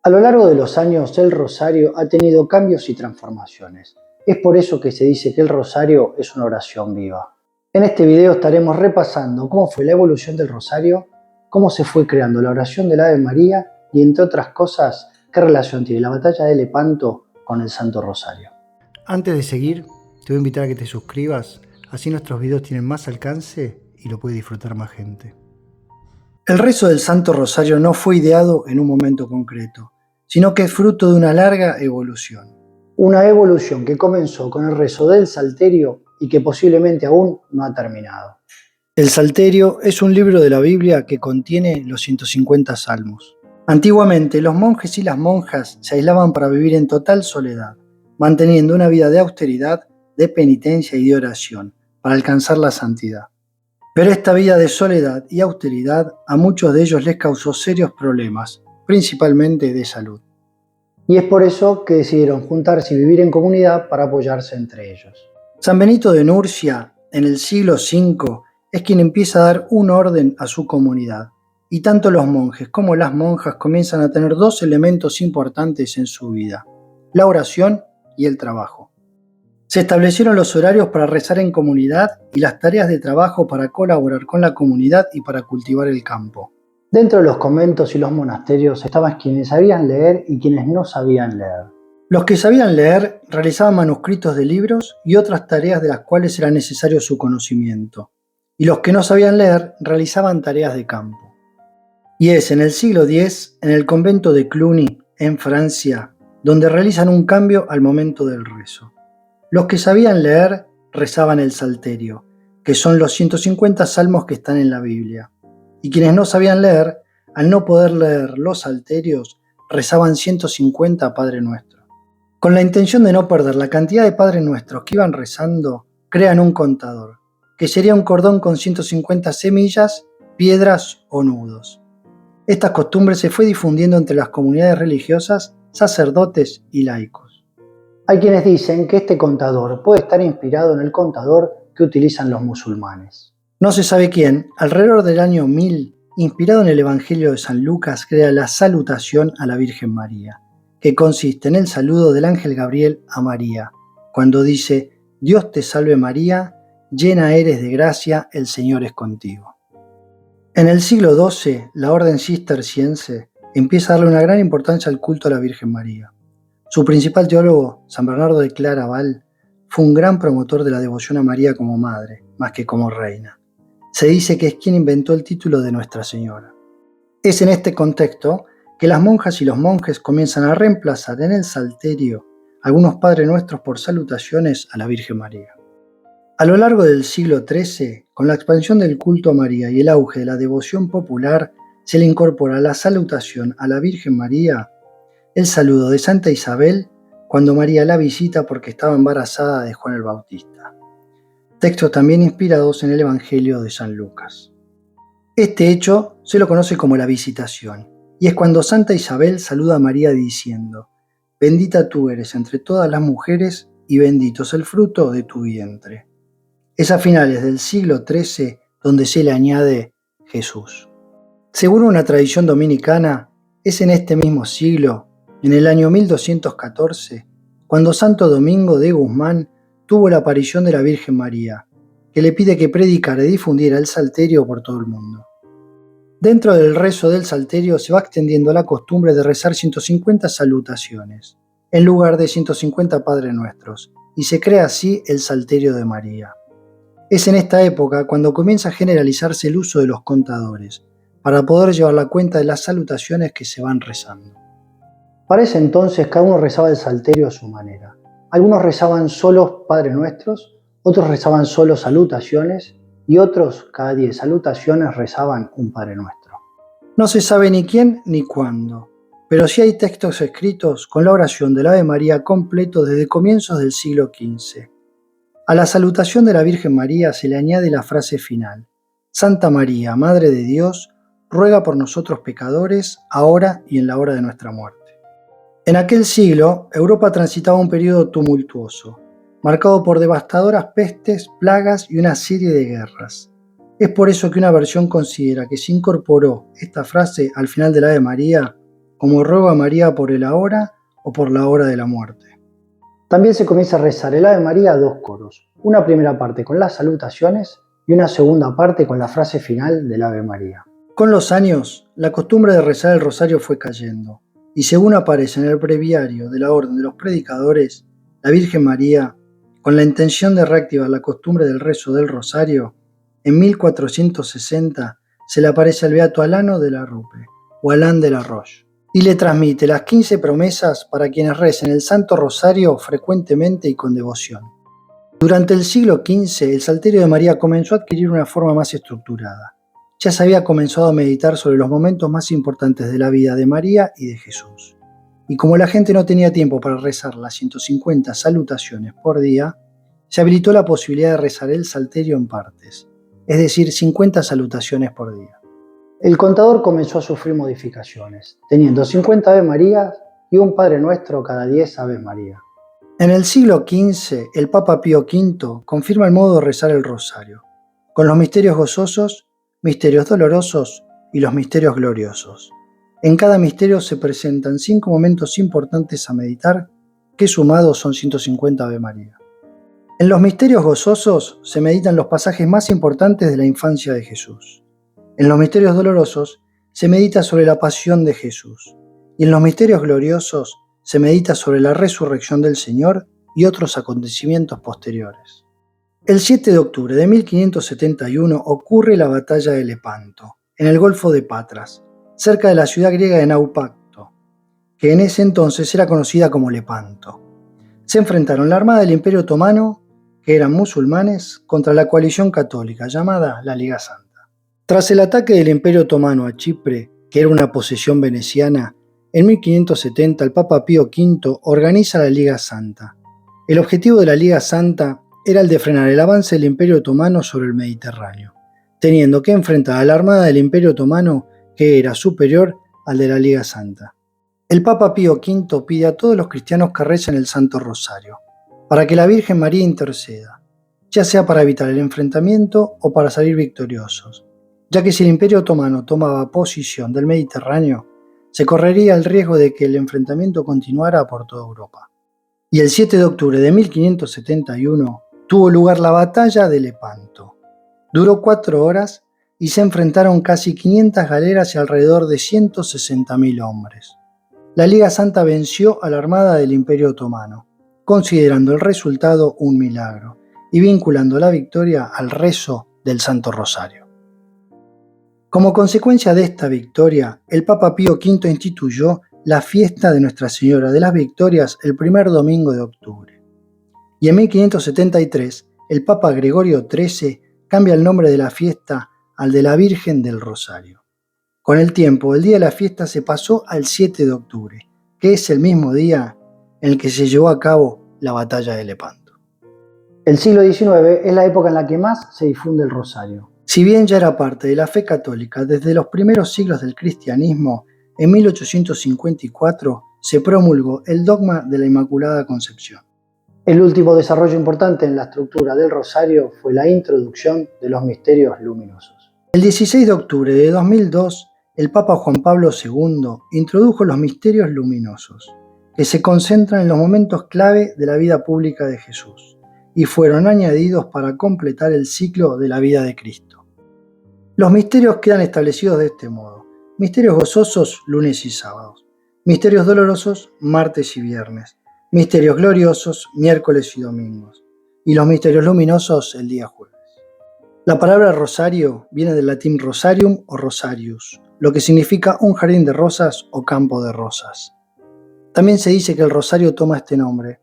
A lo largo de los años, el rosario ha tenido cambios y transformaciones. Es por eso que se dice que el rosario es una oración viva. En este video estaremos repasando cómo fue la evolución del rosario, cómo se fue creando la oración del Ave María y, entre otras cosas, qué relación tiene la batalla de Lepanto con el Santo Rosario. Antes de seguir, te voy a invitar a que te suscribas, así nuestros videos tienen más alcance y lo puede disfrutar más gente. El rezo del Santo Rosario no fue ideado en un momento concreto, sino que es fruto de una larga evolución. Una evolución que comenzó con el rezo del Salterio y que posiblemente aún no ha terminado. El Salterio es un libro de la Biblia que contiene los 150 salmos. Antiguamente, los monjes y las monjas se aislaban para vivir en total soledad, manteniendo una vida de austeridad, de penitencia y de oración, para alcanzar la santidad. Pero esta vida de soledad y austeridad a muchos de ellos les causó serios problemas, principalmente de salud. Y es por eso que decidieron juntarse y vivir en comunidad para apoyarse entre ellos. San Benito de Nurcia, en el siglo V, es quien empieza a dar un orden a su comunidad, y tanto los monjes como las monjas comienzan a tener dos elementos importantes en su vida: la oración y el trabajo. Se establecieron los horarios para rezar en comunidad y las tareas de trabajo para colaborar con la comunidad y para cultivar el campo. Dentro de los conventos y los monasterios estaban quienes sabían leer y quienes no sabían leer. Los que sabían leer realizaban manuscritos de libros y otras tareas de las cuales era necesario su conocimiento, y los que no sabían leer realizaban tareas de campo. Y es en el siglo X, en el convento de Cluny, en Francia, donde realizan un cambio al momento del rezo. Los que sabían leer rezaban el Salterio, que son los 150 salmos que están en la Biblia. Y quienes no sabían leer, al no poder leer los salterios, rezaban 150 Padre Nuestro. Con la intención de no perder la cantidad de Padre Nuestros que iban rezando, crean un contador, que sería un cordón con 150 semillas, piedras o nudos. Esta costumbre se fue difundiendo entre las comunidades religiosas, sacerdotes y laicos. Hay quienes dicen que este contador puede estar inspirado en el contador que utilizan los musulmanes. No se sabe quién, alrededor del año 1000, inspirado en el Evangelio de San Lucas, crea la salutación a la Virgen María, que consiste en el saludo del ángel Gabriel a María, cuando dice: Dios te salve María, llena eres de gracia, el Señor es contigo. En el siglo XII, la orden cisterciense empieza a darle una gran importancia al culto a la Virgen María. Su principal teólogo, San Bernardo de Claraval, fue un gran promotor de la devoción a María como madre, más que como reina. Se dice que es quien inventó el título de Nuestra Señora. Es en este contexto que las monjas y los monjes comienzan a reemplazar en el Salterio algunos Padre Nuestros por salutaciones a la Virgen María. A lo largo del siglo XIII, con la expansión del culto a María y el auge de la devoción popular, se le incorpora la salutación a la Virgen María, el saludo de Santa Isabel cuando María la visita porque estaba embarazada de Juan el Bautista. Textos también inspirados en el Evangelio de San Lucas. Este hecho se lo conoce como la visitación, y es cuando Santa Isabel saluda a María diciendo: Bendita tú eres entre todas las mujeres y bendito es el fruto de tu vientre. Es a finales del siglo XIII donde se le añade Jesús. Según una tradición dominicana, es en este mismo siglo, en el año 1214, cuando Santo Domingo de Guzmán tuvo la aparición de la Virgen María, que le pide que predicara y difundiera el Salterio por todo el mundo. Dentro del rezo del Salterio se va extendiendo la costumbre de rezar 150 salutaciones, en lugar de 150 Padre Nuestros, y se crea así el Salterio de María. Es en esta época cuando comienza a generalizarse el uso de los contadores, para poder llevar la cuenta de las salutaciones que se van rezando. Para ese entonces cada uno rezaba el Salterio a su manera. Algunos rezaban solo Padre Nuestros, otros rezaban solo salutaciones y otros cada 10 salutaciones rezaban un Padre Nuestro. No se sabe ni quién ni cuándo, pero sí hay textos escritos con la oración del Ave María completo desde comienzos del siglo XV. A la salutación de la Virgen María se le añade la frase final: Santa María, Madre de Dios, ruega por nosotros pecadores, ahora y en la hora de nuestra muerte. En aquel siglo, Europa transitaba un periodo tumultuoso, marcado por devastadoras pestes, plagas y una serie de guerras. Es por eso que una versión considera que se incorporó esta frase al final del Ave María como ruego a María por el ahora o por la hora de la muerte. También se comienza a rezar el Ave María a dos coros, una primera parte con las salutaciones y una segunda parte con la frase final del Ave María. Con los años, la costumbre de rezar el rosario fue cayendo, y según aparece en el breviario de la Orden de los Predicadores, la Virgen María, con la intención de reactivar la costumbre del rezo del rosario, en 1460 se le aparece al beato Alano de la Rupe, o Alán de la Roche, y le transmite las 15 promesas para quienes recen el Santo Rosario frecuentemente y con devoción. Durante el siglo XV, el Salterio de María comenzó a adquirir una forma más estructurada. Ya se había comenzado a meditar sobre los momentos más importantes de la vida de María y de Jesús. Y como la gente no tenía tiempo para rezar las 150 salutaciones por día, se habilitó la posibilidad de rezar el Salterio en partes, es decir, 50 salutaciones por día. El contador comenzó a sufrir modificaciones, teniendo 50 Ave Marías y un Padre Nuestro cada 10 Aves María. En el siglo XV, el Papa Pío V confirma el modo de rezar el rosario, con los misterios gozosos, misterios dolorosos y los misterios gloriosos. En cada misterio se presentan 5 momentos importantes a meditar, que sumados son 150 Ave María. En los misterios gozosos se meditan los pasajes más importantes de la infancia de Jesús. En los misterios dolorosos se medita sobre la pasión de Jesús. Y en los misterios gloriosos se medita sobre la resurrección del Señor y otros acontecimientos posteriores. El 7 de octubre de 1571 ocurre la batalla de Lepanto, en el Golfo de Patras, cerca de la ciudad griega de Naupacto, que en ese entonces era conocida como Lepanto. Se enfrentaron la armada del Imperio Otomano, que eran musulmanes, contra la coalición católica llamada la Liga Santa. Tras el ataque del Imperio Otomano a Chipre, que era una posesión veneciana, en 1570 el Papa Pío V organiza la Liga Santa. El objetivo de la Liga Santa era el de frenar el avance del Imperio Otomano sobre el Mediterráneo, teniendo que enfrentar a la armada del Imperio Otomano que era superior al de la Liga Santa. El Papa Pío V pide a todos los cristianos que recen el Santo Rosario, para que la Virgen María interceda, ya sea para evitar el enfrentamiento o para salir victoriosos, ya que si el Imperio Otomano tomaba posición del Mediterráneo, se correría el riesgo de que el enfrentamiento continuara por toda Europa. Y el 7 de octubre de 1571 tuvo lugar la batalla de Lepanto. Duró 4 horas y se enfrentaron casi 500 galeras y alrededor de 160.000 hombres. La Liga Santa venció a la armada del Imperio Otomano, considerando el resultado un milagro y vinculando la victoria al rezo del Santo Rosario. Como consecuencia de esta victoria, el Papa Pío V instituyó la fiesta de Nuestra Señora de las Victorias el primer domingo de octubre. Y en 1573, el Papa Gregorio XIII cambia el nombre de la fiesta al de la Virgen del Rosario. Con el tiempo, el día de la fiesta se pasó al 7 de octubre, que es el mismo día en el que se llevó a cabo la batalla de Lepanto. El siglo XIX es la época en la que más se difunde el rosario. Si bien ya era parte de la fe católica desde los primeros siglos del cristianismo, en 1854 se promulgó el dogma de la Inmaculada Concepción. El último desarrollo importante en la estructura del rosario fue la introducción de los misterios luminosos. El 16 de octubre de 2002, el Papa Juan Pablo II introdujo los misterios luminosos, que se concentran en los momentos clave de la vida pública de Jesús, y fueron añadidos para completar el ciclo de la vida de Cristo. Los misterios quedan establecidos de este modo: misterios gozosos, lunes y sábados; misterios dolorosos, martes y viernes; misterios gloriosos, miércoles y domingos; y los misterios luminosos, el día jueves. La palabra rosario viene del latín rosarium o rosarius, lo que significa un jardín de rosas o campo de rosas. También se dice que el rosario toma este nombre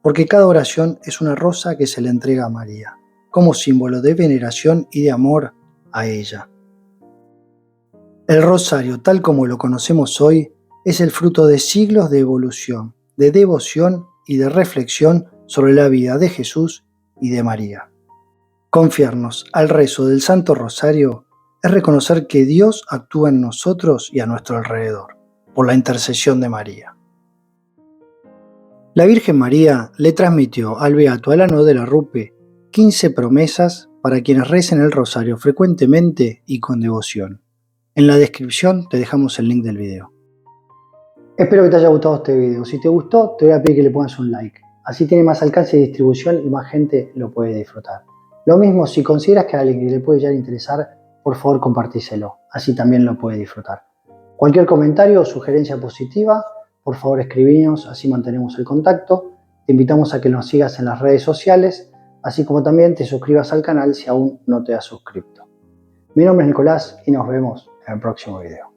porque cada oración es una rosa que se le entrega a María, como símbolo de veneración y de amor a ella. El rosario, tal como lo conocemos hoy, es el fruto de siglos de evolución, de devoción y de reflexión sobre la vida de Jesús y de María. Confiarnos al rezo del Santo Rosario es reconocer que Dios actúa en nosotros y a nuestro alrededor, por la intercesión de María. La Virgen María le transmitió al beato Alano de la Rupe 15 promesas para quienes recen el rosario frecuentemente y con devoción. En la descripción te dejamos el link del video. Espero que te haya gustado este video. Si te gustó, te voy a pedir que le pongas un like. Así tiene más alcance de distribución y más gente lo puede disfrutar. Lo mismo, si consideras que a alguien que le puede llegar a interesar, por favor compartíselo. Así también lo puede disfrutar. Cualquier comentario o sugerencia positiva, por favor escribinos, así mantenemos el contacto. Te invitamos a que nos sigas en las redes sociales, así como también te suscribas al canal si aún no te has suscrito. Mi nombre es Nicolás y nos vemos en el próximo video.